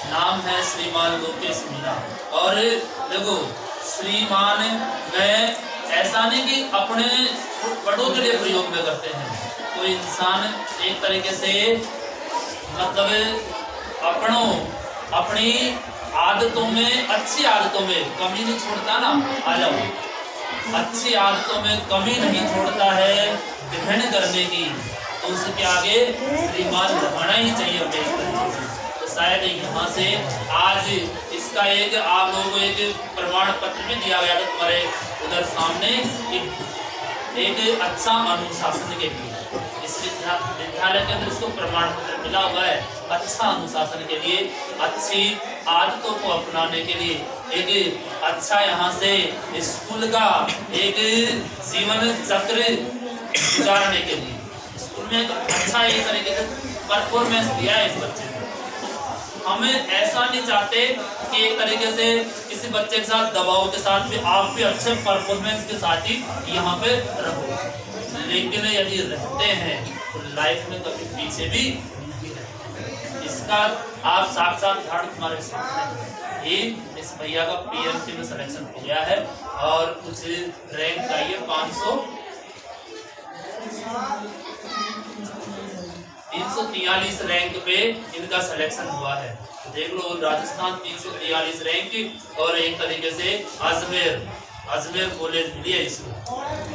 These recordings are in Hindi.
नाम है श्रीमान लोकेश मीणा। और देखो श्रीमान में ऐसा नहीं कि अपने बड़ों के लिए प्रयोग में करते हैं। कोई इंसान एक तरीके से मतलब अपनी आदतों में, अच्छी आदतों में कमी नहीं छोड़ता ना। आ जाओ, अच्छी आदतों में कमी नहीं छोड़ता है ग्रहण करने की, तो उसके आगे श्रीमान रहना ही चाहिए हमें। तो शायद यहाँ से आज इसका एक आप लोगों को एक प्रमाण पत्र भी दिया गया था तुम्हारे उधर सामने, एक अच्छा अनुशासन के लिए। इस विद्यालय के अंदर इसको प्रमाण पत्र मिला हुआ है अच्छा अनुशासन के लिए, अच्छी आदतों को अपनाने के लिए, एक अच्छा यहाँ से स्कूल का एक जीवन चक्र गुजारने के लिए। स्कूल में एक अच्छा एक तरीके से परफॉर्मेंस दिया है इस बच्चे को। हमें ऐसा नहीं चाहते कि एक तरीके से किसी बच्चे के साथ दबाव के साथ भी आप भी अच्छे परफॉर्मेंस के साथ ही यहाँ पे रहो, लेकिन यदि रहते हैं तो लाइफ में कभी पीछे भी नहीं रहते। इसका आप साक्षात उदाहरण तुम्हारे सामने ही, इस भैया का पीएमसी में सिलेक्शन हो गया है और कुछ रैंक आई है 343 रैंक पे इनका सिलेक्शन हुआ है। तो देख लो राजस्थान 343 रैंक और एक तरीके से अजमेर कॉलेज मिली है इसको।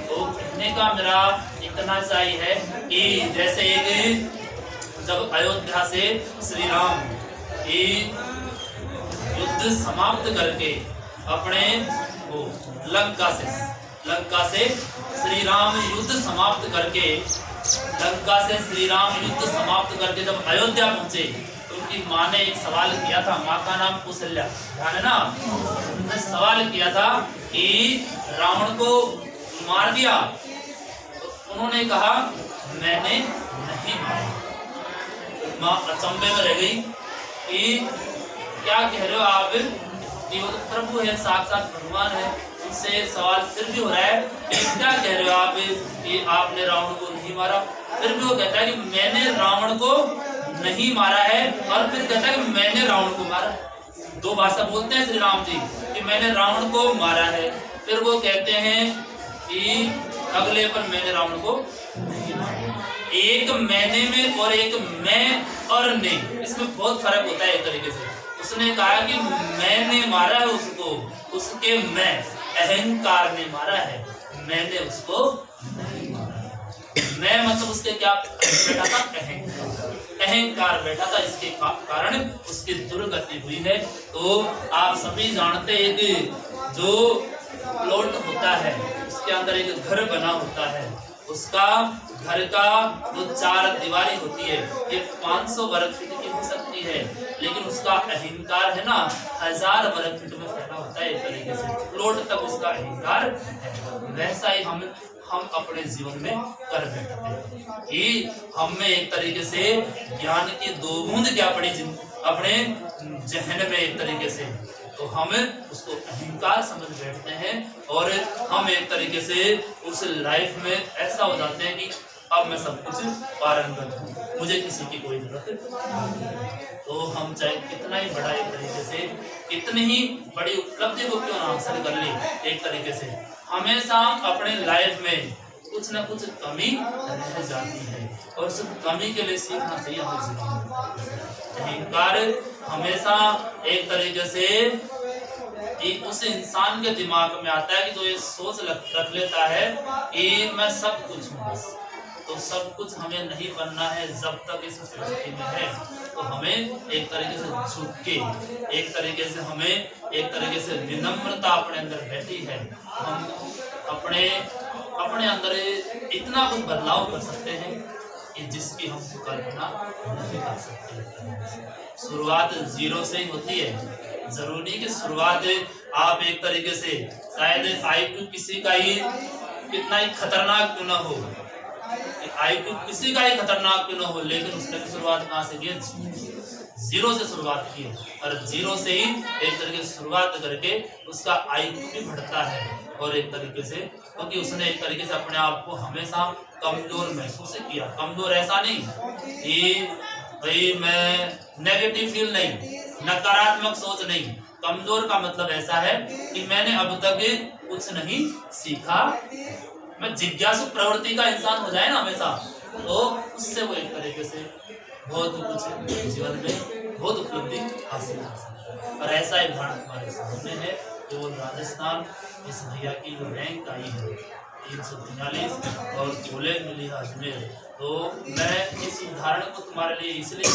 तो कहने का मेरा इतना सा ही है कि जैसे एक जब अयोध्या से श्री राम युद्ध समाप्त करके अपने वो लंका से श्री राम युद्ध समाप्त करके जब अयोध्या पहुंचे तो उनकी माँ ने एक सवाल किया था। माँ का नाम कौशल्या, ध्यान है ना। उन्होंने सवाल किया था कि रावण को मार दिया, तो उन्होंने कहा मैंने नहीं मारा। माँ अचंभे में रह गई कि क्या कह रहे हो आप, ये वो तो प्रभु है, साक्षात भगवान है, उनसे सवाल फिर भी हो रहा है कि क्या कह रहे हो आप कि आपने रावण को नहीं मारा। फिर भी वो कहता है कि मैंने रावण को नहीं मारा है, और फिर कहता है कि मैंने रावण को मारा है। दो भाषा बोलते हैं श्री राम जी कि मैंने रावण को मारा है, फिर वो कहते हैं कि अगले पर मैंने रावण को नहीं मारा। एक मैंने में और एक मैं और ने, इसमें बहुत फर्क होता है एक तरीके से। उसने कहा कि मैंने मारा है उसको, उसके मैं अहंकार ने मारा है, मैंने उसको नहीं मारा। मैं मतलब उसके क्या बैठा था, अहंकार बैठा था, इसके कारण उसकी दुर्गति हुई है। तो आप सभी जानते हैं कि जो प्लॉट होता है उसके अंदर एक घर बना होता है, उसका घर का जो 4 दीवारी होती है ये 500 वर्ग फीट की हो सकती है, लेकिन उसका अहंकार है ना 1000 वर्ग फीट में फैला होता है। एक तरीके से प्लॉट तक उसका अहंकार है। वैसा ही हम अपने जीवन में कर बैठते हैं कि हम में एक तरीके से ज्ञान की 2 बूंद क्या पड़ी अपने जहन में एक तरीके से, तो हम उसको अहंकार समझ बैठते हैं और हम एक तरीके से उस लाइफ में ऐसा हो जाते हैं कि अब मैं सब कुछ पारंगत हूँ, मुझे किसी की कोई जरूरत नहीं। तो हम चाहे कितना ही बड़ा एक तरीके से, कितनी ही बड़ी उपलब्धि को क्यों ना हासिल कर ले, एक तरीके से हमेशा अपने लाइफ में कुछ ना कुछ कमी रह जाती है और उस कमी के लिए सीखना चाहिए हमें। अहंकार हमेशा एक तरीके से कि उस इंसान के दिमाग में आता है कि तो ये सोच रख लेता है कि मैं सब कुछ हूँ, तो सब कुछ हमें नहीं बनना है जब तक इस सृष्टि में है। तो हमें एक तरीके से झुक के, एक तरीके से हमें एक तरीके से विनम्रता अपने अंदर बैठी है। हम अपने अंदर इतना कुछ बदलाव कर सकते हैं कि जिसकी हम कल्पना नहीं कर सकते। शुरुआत 0 से ही होती है। जरूरी कि शुरुआत आप एक तरीके से शायद आईक्यू किसी का ही कितना ही खतरनाक क्यों ना हो, आईक्यू किसी का ही खतरनाक क्यों ना हो, लेकिन उसने शुरुआत कहाँ से की, 0 से शुरुआत की और 0 से ही एक तरीके से शुरुआत करके उसका आईक्यू भी बढ़ता है। और एक तरीके से क्योंकि उसने एक तरीके से अपने आप को हमेशा कमजोर महसूस किया। कमजोर ऐसा नहीं कि भाई मैं नेगेटिव फील नहीं, नकारात्मक सोच नहीं। कमजोर का मतलब ऐसा है कि मैंने अब तक कुछ नहीं सीखा। मैं जिज्ञासु प्रवृत्ति का इंसान हो जाए ना हमेशा, तो उससे वो एक तरीके से बहुत कुछ जीवन में बहुत उपलब्धि हासिल कर सकता है। और ऐसा एक उदाहरण हमारे सामने है कि वो राजस्थान इस भैया की जो रैंक आई है 343 और कॉलेज मिली है अजमेर। तो मैं इस उदाहरण को तुम्हारे लिए इसलिए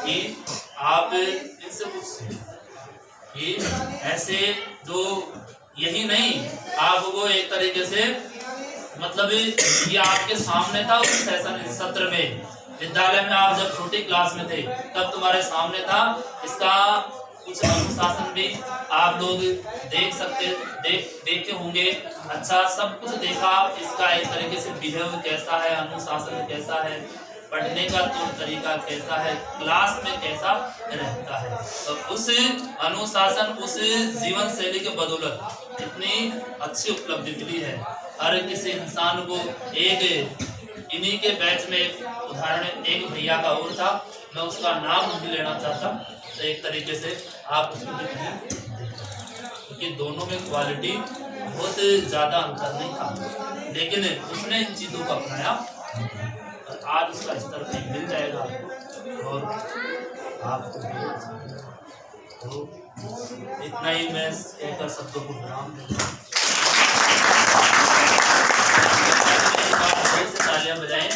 कि आप इनसे कुछ सीखें कि ऐसे जो यही नहीं, आपको एक तरीके से मतलब ये आपके सामने था उस सेशन सत्र में, विद्यालय में आप जब छोटी क्लास में थे तब तुम्हारे सामने था। इसका कुछ अनुशासन भी आप लोग देखे होंगे। अच्छा सब कुछ देखा, इसका एक तरीके से बिहेव कैसा है, अनुशासन कैसा है, पढ़ने का तौर तरीका कैसा है, क्लास में कैसा रहता है। तो उस अनुशासन, उस जीवन शैली के बदौलत इतनी अच्छी उपलब्धि मिली है। हर किसी इंसान को एक इन्हीं के बैच में उदाहरण एक भैया का और था, मैं उसका नाम नहीं लेना चाहता, तो एक तरीके से आप उसको देखिए क्योंकि दोनों में क्वालिटी बहुत ज़्यादा अंतर नहीं था, लेकिन उसने इन चीज़ों को अपनाया और आज उसका स्तर कहीं मिल जाएगा आपको और आपको। तो इतना ही मैं कहकर शब्दों को विराम देता हूँ। तालियां बजाएं।